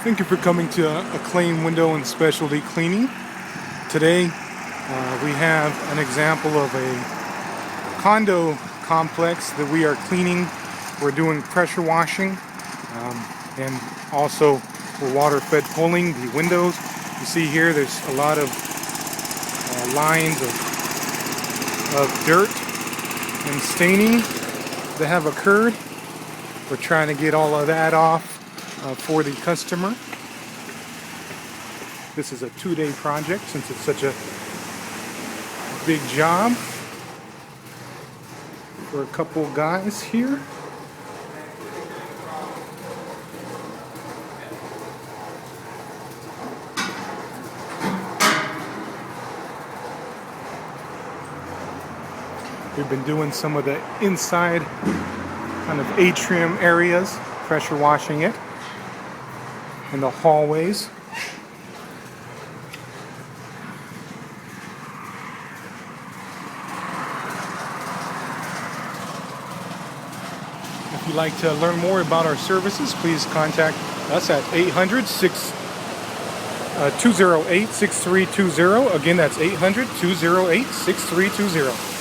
Thank you for coming to Acclaim Window and Specialty Cleaning. Today we have an example of a condo complex that we are cleaning. We're doing pressure washing and also we're water fed pulling the windows. You see here there's a lot of lines of dirt and staining that have occurred. We're trying to get all of that off for the customer. This is a 2-day project since it's such a big job for a couple guys here. We've been doing some of the inside kind of atrium areas, pressure washing it, in the hallways. If you'd like to learn more about our services, please contact us at 800-208-6320. Again, that's 800-208-6320.